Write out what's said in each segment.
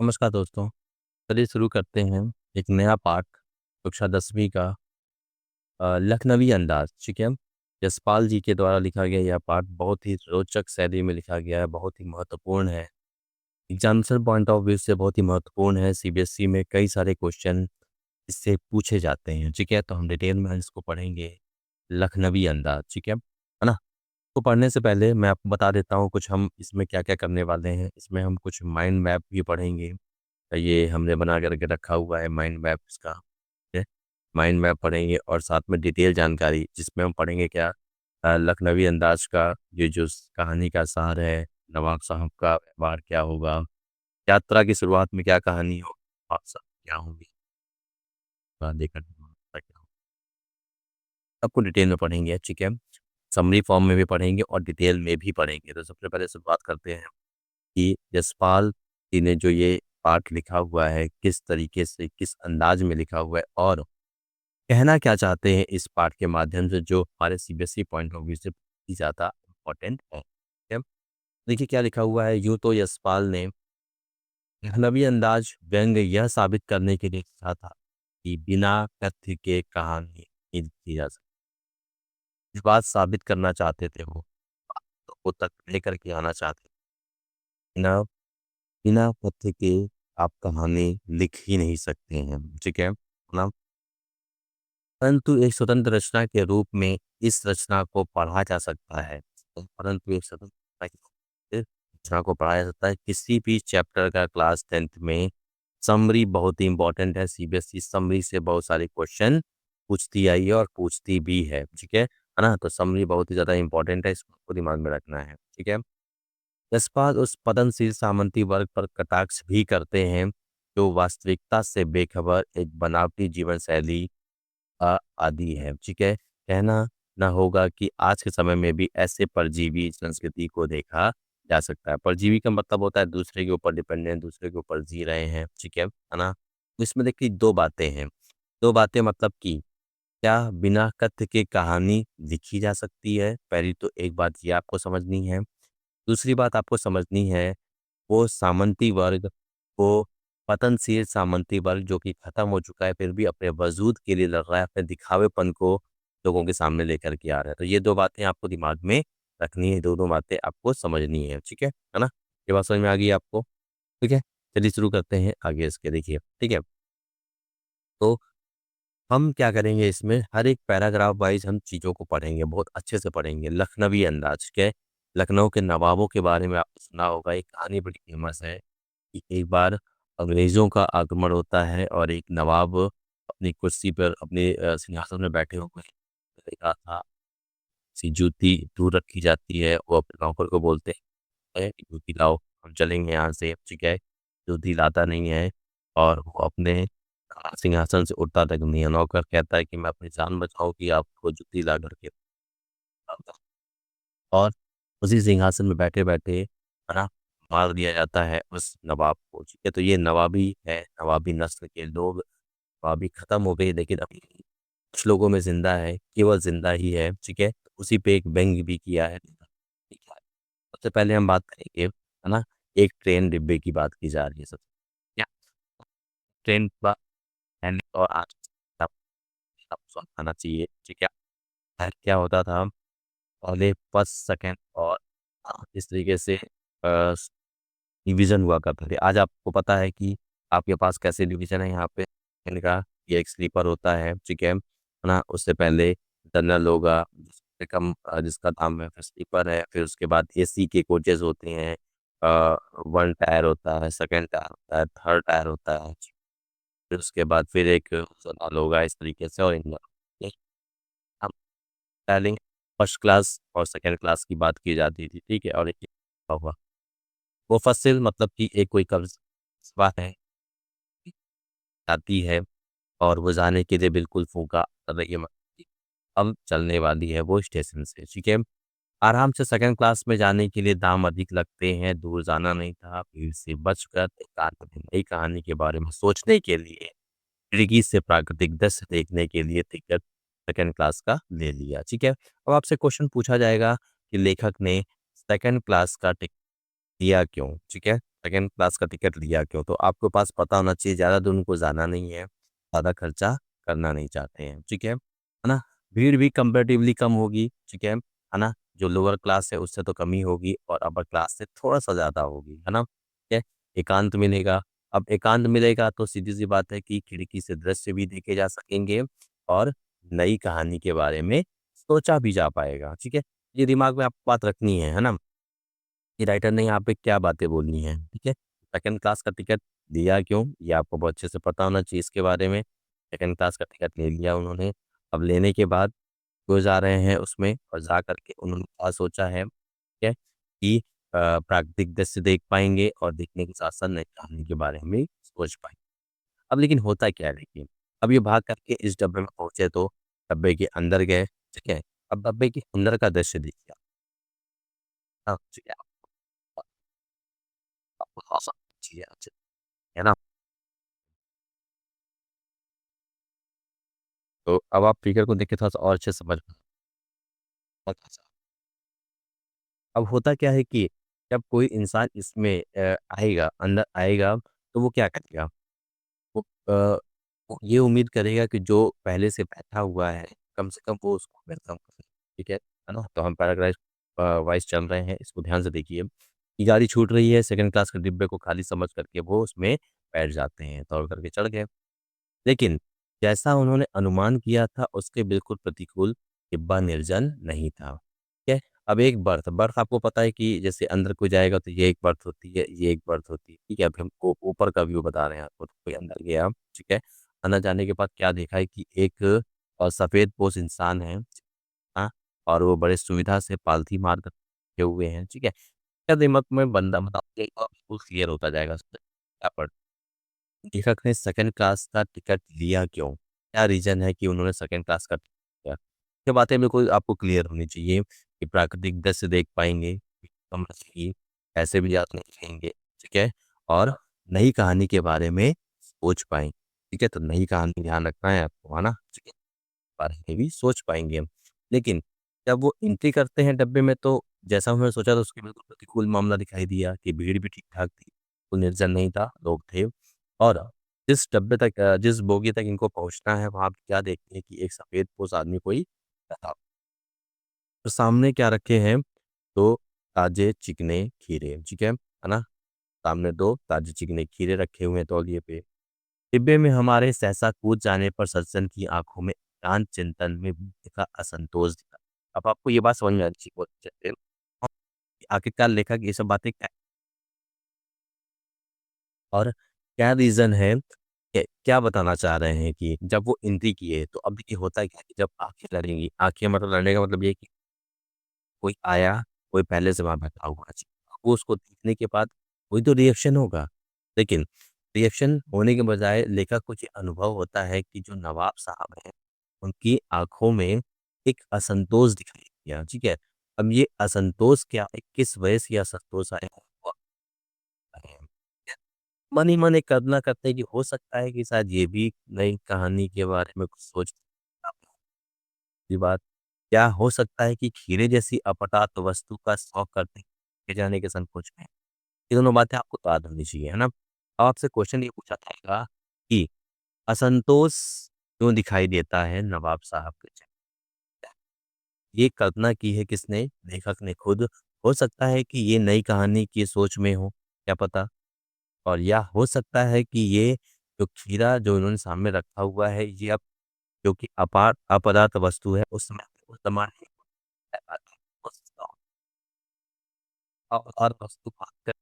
नमस्कार दोस्तों। चलिए शुरू करते हैं एक नया पाठ कक्षा 10वीं का लखनवी अंदाज, ठीक है? यशपाल जी के द्वारा लिखा गया यह पाठ बहुत ही रोचक शैली में लिखा गया है, बहुत ही महत्वपूर्ण है। एग्जामिनेशन पॉइंट ऑफ व्यू से बहुत ही महत्वपूर्ण है। सीबीएसई में कई सारे क्वेश्चन इससे पूछे जाते हैं, ठीक है? तो हम डिटेल में इसको पढ़ेंगे, लखनवी अंदाज, ठीक है? है ना? तो पढ़ने से पहले मैं आपको बता देता हूँ कुछ हम इसमें क्या-क्या करने वाले हैं। इसमें हम कुछ माइंड मैप भी पढ़ेंगे। ये हमने बना करके रखा हुआ है माइंड मैप इसका, ठीक है? माइंड मैप पढ़ेंगे और साथ में डिटेल जानकारी जिसमें हम पढ़ेंगे क्या लखनवी अंदाज का ये जो कहानी का सार है, नवाब साहब का व्यवहार क्या होगा, यात्रा की शुरुआत में क्या कहानी हो, बादशाह क्या होंगी, लेकर क्या होगा, सबको डिटेल में पढ़ेंगे, ठीक है? समरी फॉर्म में भी पढ़ेंगे और डिटेल में भी पढ़ेंगे। तो सबसे पहले शुरुआत करते हैं कि यशपाल जी ने जो ये पाठ लिखा हुआ है, किस तरीके से, किस अंदाज में लिखा हुआ है और कहना क्या चाहते हैं इस पाठ के माध्यम से जो हमारे सीबीएसई पॉइंट ऑफ व्यू से बहुत ही ज़्यादा इम्पोर्टेंट है। ठीक है? देखिए क्या लिखा हुआ है, यूँ तो यशपाल ने लखनवी अंदाज व्यंग यह साबित करने के लिए लिखा था कि बिना तथ्य के कहानी नहीं लिखी जा सकती। इस बात साबित करना चाहते थे वो, बातों को तक लेकर के आना चाहते थे। बिना बिना तथ्य के आप कहानी लिख ही नहीं सकते हैं, ठीक है ना? परंतु एक स्वतंत्र रचना के रूप में इस रचना को पढ़ा जा सकता है। परंतु एक स्वतंत्र रचना के रूप में इस रचना को पढ़ा जा सकता है। किसी भी चैप्टर का क्लास 10th में समरी बहुत ही इम्पोर्टेंट है। सीबीएसई समरी से बहुत सारे क्वेश्चन पूछती आई है और पूछती भी है, ठीक है ना? तो समरी बहुत ही ज़्यादा इम्पोर्टेंट है, इसको दिमाग में रखना है, ठीक है? जसपाल उस पतनशील सामंती वर्ग पर कटाक्ष भी करते हैं, जो वास्तविकता से बेखबर एक बनावटी जीवन शैली आदि है, ठीक है? कहना ना होगा कि आज के समय में भी ऐसे परजीवी संस्कृति को देखा जा सकता है। परजीवी का मतलब होता है दूसरे के ऊपर डिपेंडेंट, दूसरे के ऊपर जी रहे हैं, ठीक है ना? तो इसमें देखिए 2 बातें हैं। 2 बातें मतलब कि क्या बिना कथ्य के कहानी लिखी जा सकती है? पहली तो एक बात ये आपको समझनी है। दूसरी बात आपको समझनी है वो सामंती वर्ग, वो पतनशील सामंती वर्ग जो कि खत्म हो चुका है, फिर भी अपने वजूद के लिए लड़ रहा है, अपने दिखावेपन को लोगों के सामने लेकर के आ रहा है। तो ये 2 बातें आपको दिमाग में रखनी है, दोनों बातें आपको समझनी है, ठीक है ना? ये बात समझ में आ गई आपको? ठीक है? चलिए शुरू करते हैं आगे इसके देखिए, ठीक है? तो हम क्या करेंगे इसमें हर एक पैराग्राफ वाइज़ हम चीज़ों को पढ़ेंगे, बहुत अच्छे से पढ़ेंगे, लखनवी अंदाज के। लखनऊ के नवाबों के बारे में आपने सुना होगा, एक कहानी बड़ी फेमस है। कि एक बार अंग्रेज़ों का आगमन होता है और एक नवाब अपनी कुर्सी पर अपने सिंहासन में बैठे हुए देखा था, सी जूती दूर रखी जाती है, वो अपने नौकर को बोलते हैं कि जूती लाओ, हम चलेंगे यहाँ से, ठीक है? जूती लाता नहीं है और वो अपने सिंहासन से उठता तक नहीं है। नौकर कहता है कि मैं अपनी जान बचाऊँ कि आपको जूती ला कर के लाऊँगा। और उसी सिंहासन में बैठे-बैठे, है ना, मार दिया जाता है उस नवाब को, ठीक है? तो ये नवाबी है, नवाबी नस्ल के लोग, नवाबी खत्म हो गई लेकिन अभी कुछ लोगों में ज़िंदा है, केवल ज़िंदा ही है, ठीक है? तो उसी पे एक व्यंग्य भी किया है, ठीक है? सबसे पहले हम बात करेंगे, है ना, एक ट्रेन डिब्बे की बात की जा रही है सबसे क्या ट्रेन का पहले और आज का सब आना चाहिए, ठीक है? पहले क्या होता था, पहले फर्स्ट, सेकंड और इस तरीके से डिवीज़न हुआ करते थे। आज आपको पता है कि आपके पास कैसे डिवीज़न है यहाँ पे इनका, ये एक स्लीपर होता है, ठीक है ना? उससे पहले जनरल होगा, जिससे कम जिसका दाम है, फिर स्लीपर है, फिर उसके बाद एसी के कोचेज़ होते हैं। 1 टायर होता है, सेकंड टायर होता है, थर्ड टायर होता है, फिर उसके बाद फिर एक जनरल होगा इस तरीके से और इंजन। ये हम डालेंगे फर्स्ट क्लास और सेकंड क्लास की बात की जाती थी, ठीक है? और एक हुआ मुफ़स्सिल मतलब कि एक कोई कब्ज़ बात है आती है और वो जाने के लिए बिल्कुल फूँका कर रही है अब चलने वाली है वो स्टेशन से, ठीक है? आराम से सेकंड क्लास में जाने के लिए दाम अधिक लगते हैं, दूर जाना नहीं था, भीड़ से बचकर एकांत में नई कहानी के बारे में सोचने के लिए, खिड़की से प्राकृतिक दृश्य देखने के लिए टिकट सेकंड क्लास का ले लिया, ठीक है? अब आपसे क्वेश्चन पूछा जाएगा कि लेखक ने सेकंड क्लास का टिकट दिया क्यों? ठीक है? सेकंड क्लास का टिकट लिया क्यों? तो आपके पास पता होना चाहिए, ज़्यादा दूर उनको जाना नहीं है, ज़्यादा खर्चा करना नहीं चाहते हैं, ठीक है? है ना? भीड़ भी कंपैरेटिवली कम होगी, ठीक है ना? जो लोअर क्लास है उससे तो कम ही होगी और अपर क्लास से थोड़ा-सा ज़्यादा होगी, है ना? ठीक है? एकांत मिलेगा। अब एकांत मिलेगा तो सीधी-सी बात है कि खिड़की से दृश्य भी देखे जा सकेंगे और नई कहानी के बारे में सोचा भी जा पाएगा, ठीक है? ये दिमाग में आपको बात रखनी है ना? कि राइटर ने यहाँ पे क्या बातें बोलनी हैं, ठीक है? सेकंड क्लास का टिकट लिया क्यों? ये आपको बहुत अच्छे से पता होना चाहिए इसके बारे में। सेकंड क्लास का टिकट ले लिया उन्होंने, अब लेने के बाद वो जा रहे हैं उसमें और जा कर के उन्होंने क्या सोचा है, ठीक है? कि प्राकृतिक दृश्य देख पाएँगे और देखने के साथ-साथ नई कहानी के बारे में सोच पाएँगे। अब लेकिन होता क्या है देखिए, अब ये भाग करके इस डब्बे में पहुँचे तो डब्बे के अंदर गए, ठीक है? अब डब्बे के अंदर का दृश्य देखिए आप, ठीक है? आपको थोड़ा-सा चीज़ें अच्छे है ना? तो अब आप फिगर को देख के थोड़ा-सा और अच्छे से समझ पाएँगे। अब होता क्या है कि जब कोई इंसान इसमें आएगा, अंदर आएगा, तो वो क्या करेगा? वो वो ये उम्मीद करेगा कि जो पहले से बैठा हुआ है, कम से कम वो उसको वेलकम करे, ठीक है ना? तो हम पैराग्राफ वाइज़ चल रहे हैं, इसको ध्यान से देखिए कि गाड़ी छूट रही है, सेकंड क्लास के डिब्बे को खाली समझ करके वो उसमें बैठ जाते हैं, दौड़ करके चढ़ गए। लेकिन जैसा उन्होंने अनुमान किया था उसके बिल्कुल प्रतिकूल डिब्बा निर्जन नहीं था। ठीक है? अब एक बर्थ, बर्थ आपको पता है कि जैसे अंदर कोई जाएगा तो ये एक बर्थ होती है, ये एक बर्थ होती है। ठीक है? अभी हम ऊपर का व्यू बता रहे हैं आपको, तो कोई अंदर गया, ठीक है? अंदर जाने के बाद क्या देखा है कि एक सफ़ेदपोश इंसान है, हाँ? और वो बड़े सुविधा से पालथी मार कर रखे हुए हैं, ठीक है? क्या दिमाग में बंदा मतलब बिल्कुल क्लियर होता जाएगा क्या पढ़ लेखक ने सेकंड क्लास का टिकट लिया क्यों? क्या रीज़न है कि उन्होंने सेकंड क्लास का टिकट लिया? ये बातें बिल्कुल आपको क्लियर होनी चाहिए कि प्राकृतिक दृश्य देख पाएँगे, कम रहेगी, पैसे भी ज़्यादा नहीं लगेंगे, ठीक है? और नई कहानी के बारे में सोच पाएँ, ठीक है? तो नई कहानी ध्यान रखना है आपको, है ना? ठीक है? बारे में भी सोच पाएँगे हम। लेकिन जब वो एंट्री करते हैं डब्बे में तो जैसा उन्होंने सोचा था उसके बिल्कुल प्रतिकूल मामला दिखाई दिया कि भीड़ भी ठीक-ठाक थी, कोई निर्जन नहीं था, लोग थे और जिस डब्बे तक जिस बोगी तक इनको पहुँचना है वहाँ पे क्या देखते हैं कि एक सफ़ेदपोश आदमी कोई बैठा तो सामने क्या रखे हैं 2 ताज़े चिकने खीरे, ठीक है ना? सामने 2 ताज़े चिकने खीरे रखे हुए हैं तौलिए पे। डिब्बे में हमारे सहसा कूद जाने पर सज्जन की आँखों में एकांत चिंतन में दिखा असंतोष दिखा। अब आपको ये बात समझ में आनी चाहिए बहुत अच्छे से। आखिरकार लेखक ये सब बातें क्या और क्या रीज़न है, क्या बताना चाह रहे हैं कि जब वो एंट्री किए तो अब देखिए होता क्या है कि जब आँखें लड़ेंगी, आँखें मतलब लड़ने का मतलब ये है कि कोई आया, कोई पहले से वहाँ बैठा हुआ है। वो उसको देखने के बाद कोई तो रिएक्शन होगा। लेकिन रिएक्शन होने के बजाय लेखक को ये अनुभव होता है कि जो नवाब साहब हैं, उनकी आँखों में एक असंतोष दिखाई दिया, ठीक है? अब ये असंतोष क्या है, किस वजह से ये असंतोष आया वो है। मन ही मन एक कल्पना करते हैं कि हो सकता है कि शायद ये भी नई कहानी के बारे में कुछ सोच की बात क्या हो सकता है कि खीरे जैसी अपदार्थ वस्तु का शौक करते के जाने के संकोच में? ये दोनों बातें आपको याद होनी चाहिए, है ना? अब आपसे क्वेश्चन ये पूछा जाएगा कि असंतोष क्यों दिखाई देता है नवाब साहब के चेहरे पे? ये कल्पना की है किसने? लेखक ने खुद। हो सकता है कि ये नई कहानी की सोच में हो, क्या पता? और या हो सकता है कि ये जो खीरा जो इन्होंने सामने रखा हुआ है, ये अब जो कि अपदार्थ वस्तु है, उस ज़माने और वस्तु खाकर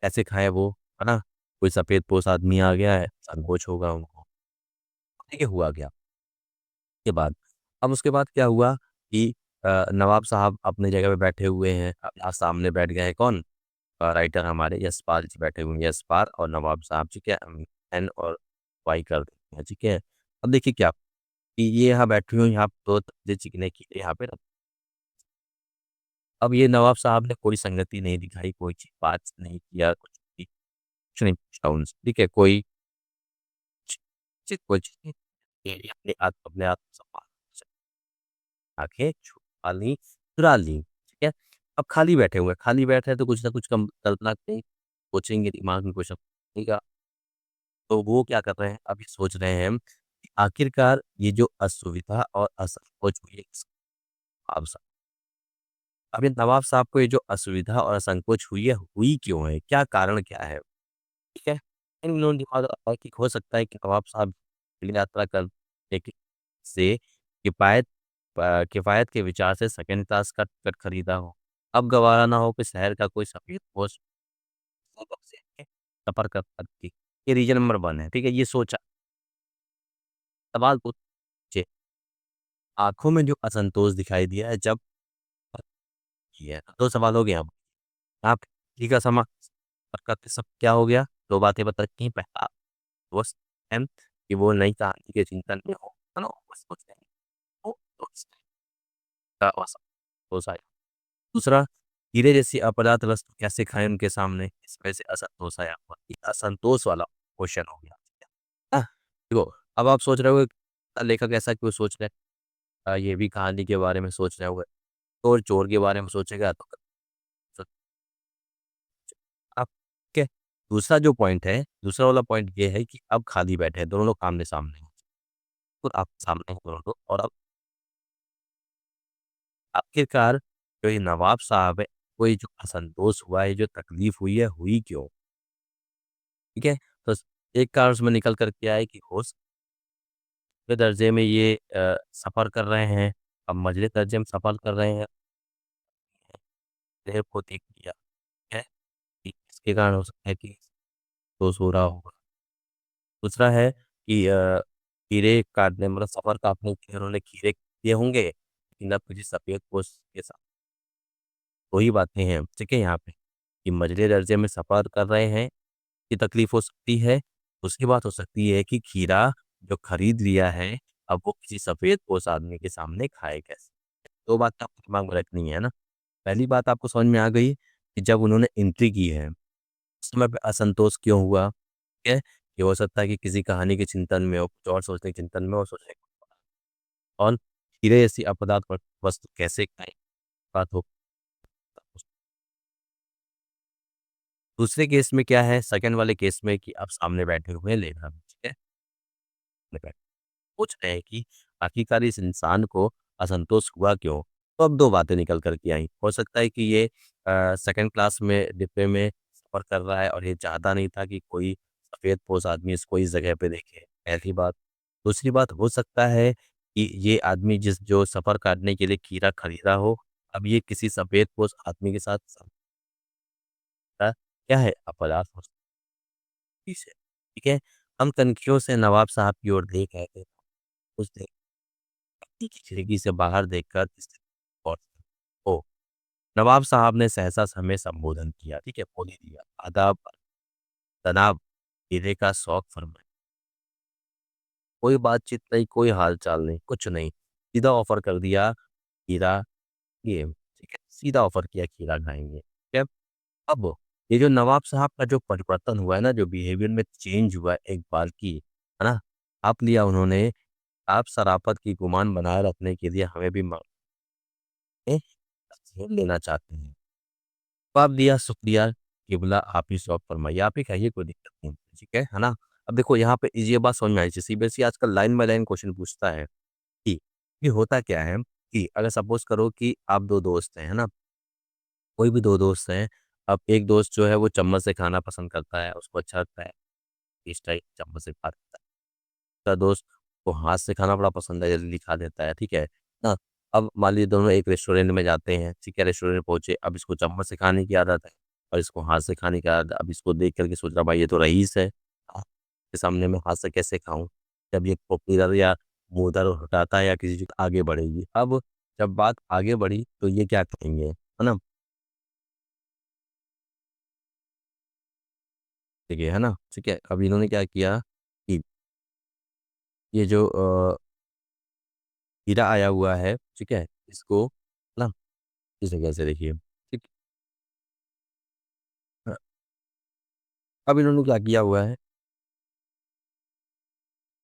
कैसे खाएँ वो, है ना? कोई सफ़ेदपोश आदमी आ गया है, संकोच होगा उनको। देखिए हुआ क्या, के बाद अब उसके बाद क्या हुआ कि नवाब साहब अपनी जगह पे बैठे हुए हैं। अब यहाँ सामने बैठ गए हैं कौन? राइटर हमारे यशपाल जी बैठे हुए हैं, यशपाल और नवाब साहब, ठीक है? एन और वाई कर देते हैं, ठीक है? अब देखिए क्या कि ये यहाँ बैठे हुए हैं, यहाँ 2 सब्ज़ी चिकने की यहाँ पे रख अब ये नवाब साहब ने कोई संगति नहीं दिखाई, कोई चीज़ बात नहीं किया, कुछ नहीं पूछा उनसे, ठीक है? कोई च कुछ नहीं, ये अपने आप संभाल आँखें छुपा ली, चुरा ली, ठीक है? अब खाली बैठे हुए हैं, खाली बैठे हैं तो कुछ ना कुछ कल्पना करें सोचेंगे, दिमाग में कुछ आएगा, तो वो क्या कर रहे हैं, अभी सोच रहे हैं कि आखिरकार ये जो असुविधा और असंकोच हुई है नवाब साहब, अब ये नवाब साहब को ये जो असुविधा और असंकोच हुई है, हुई क्यों है? क्या कारण क्या है? ठीक है? इन लोगों ने दिमाग लगाया कि हो सकता है कि नवाब साहब रेल यात्रा करने के से किफ़ायत के विचार से सेकंड क्लास का टिकट खरीदा हो। अब गवारा ना हो कि शहर का कोई सफ़ेद पोश से सफ़र कर सकती। ये रीज़न नंबर 1 है, ठीक है? ये सोचा, सवाल पूछे, आँखों में जो असंतोष दिखाई दिया है जब किया है, 2 सवाल हो गए अब। आप किसी का करते सब क्या हो गया? 2 बातें बता दी। पहला वो सहम कि वो नई कहानी के चिंतन में हो, है ना? बस सोच रहे हो तो इसका असंतोष आया। दूसरा, हीरे जैसी अपदार्थ वस्तु कैसे खाएँ उनके सामने? इस वजह से असंतोष आया हुआ। ये असंतोष वाला क्वेश्चन हो गया। हाँ, देखो, अब आप सोच रहे होगे लेखक ऐसा क्यों सोच रहे हैं? ये भी कहानी के बारे में सोच रहे होंगे। चोर चोर के बारे में सोचेगा तो स आप के दूसरा जो पॉइंट है, दूसरा वाला पॉइंट ये है कि अब खाली बैठे हैं, दोनों लोग आमने-सामने हैं। तो आप सामने हैं दोनों लोग और अब आखिरकार जो ये नवाब साहब है, को ये जो असंतोष हुआ है, जो तकलीफ हुई है, हुई क्यों? ठीक है? तो एक कारण उसमें निकल कर के आया कि हो के दर्जे में ये सफ़र कर रहे हैं, अब मंझले दर्जे में सफ़र कर रहे हैं, देर को देख लिया है कि इसके कारण हो सकता है कि तो सो रहा होगा। दूसरा है कि खीरे काटने मतलब सफ़र काटने के लिए उन्होंने खीरे किए होंगे, लेकिन अब किसी सफ़ेद पोश के साथ वही बातें हैं, ठीक है यहाँ पे, कि मंझले दर्जे में सफ़र कर रहे हैं, ये तकलीफ़ हो सकती है। दूसरी बात हो सकती है कि खीरा जो खरीद लिया है, अब वो किसी सफ़ेदपोश आदमी के सामने खाए कैसे? 2 बातें आपको दिमाग में रखनी है ना। पहली बात आपको समझ में आ गई कि जब उन्होंने एंट्री की है, उस समय पे असंतोष क्यों हुआ? ठीक है? ये हो सकता है कि किसी कहानी के चिंतन में हो, कुछ और सोचने के चिंतन में हो, सोचने और हीरे जैसी अपदार्थ वस्तु कैसे खाएँ? बात हो दूसरे केस में क्या है, सेकंड वाले केस में कि आप सामने बैठे हुए हैं, लेखक, ठीक है? पूछ रहे हैं कि आखिरकार इस इंसान को असंतोष हुआ क्यों? तो अब 2 बातें निकल कर के आई। हो सकता है कि ये सेकंड क्लास में डिब्बे में सफ़र कर रहा है और ये चाहता नहीं था कि कोई सफ़ेदपोश आदमी इसको इस जगह पे देखे, पहली बात। दूसरी बात हो सकता है कि ये आदमी जो सफ़र काटने के लिए खीरा खरीदा हो, अब ये किसी सफ़ेदपोश आदमी के साथ समझौता क्या है अपराध हो सकती है, ठीक है? हम कनखियों से नवाब साहब की ओर देख रहे थे। उस व्यक्ति की खिड़की से बाहर देखकर और ओ नवाब साहब ने सहसा हमें संबोधन किया, ठीक है? बोल ही दिया, आदाब, जनाब, हीरे का शौक फरमाइए। कोई बातचीत नहीं, कोई हाल-चाल नहीं, कुछ नहीं। सीधा ऑफ़र कर दिया, हीरा ये, ठीक है? सीधा ऑफ़र किया कि हीरा खाएँगे, ठीक है? अब ये जो नवाब साहब का जो परिवर्तन हुआ है ना, जो बिहेवियर में चेंज हुआ है एक बार की, है ना? आप लिया उन्होंने, आप शराफ़त की गुमान बनाए रखने के लिए हमें भी लेना चाहते हैं। जवाब दिया शुक्रिया, क़िबला आप ही सॉल्व फरमाइए, आप ही कहिए कोई दिक्कत नहीं, ठीक है ना? अब देखो यहाँ पे ये बात समझ में आई सीबीएसई आजकल लाइन बाय लाइन क्वेश्चन पूछता है कि ये होता क्या है कि अगर सपोज़ करो कि आप 2 दोस्त हैं, है ना? कोई भी 2 दोस्त हैं, अब एक दोस्त जो है वो चम्मच से खाना पसंद करता है, उसको अच्छा लगता है, इस टाइप चम्मच से खाता है। दूसरा दोस्त को हाथ से खाना बड़ा पसंद है, जल्दी खा लेता है, ठीक है ना? अब मान लीजिए दोनों एक रेस्टोरेंट में जाते हैं, ठीक है, रेस्टोरेंट में पहुँचे, अब इसको चम्मच से खाने की आदत है और इसको हाथ से खाने की आदत है। अब इसको देख कर के सोच रहा भाई ये तो रईस है, के सामने मैं हाथ से कैसे खाऊँ? जब ये खोपड़ी दर्द या मुँह दर्द हटाता है या किसी चीज़ आगे बढ़ेगी। अब जब बात आगे बढ़ी तो ये क्या करेंगे, है ना? देखिए, है ना? ठीक है, अब इन्होंने क्या किया कि ये जो हीरा आया हुआ है, ठीक है? इसको ना इस जगह से देखिए, ठीक है? अब इन्होंने क्या किया हुआ है,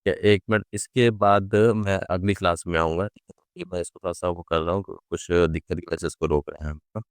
कि 1 मिनट इसके बाद मैं अगली क्लास में आऊँगा, ठीक है? मैं इसको थोड़ा-सा वो कर रहा हूँ, कुछ दिक्कत की वजह से इसको रोक रहे हैं हम।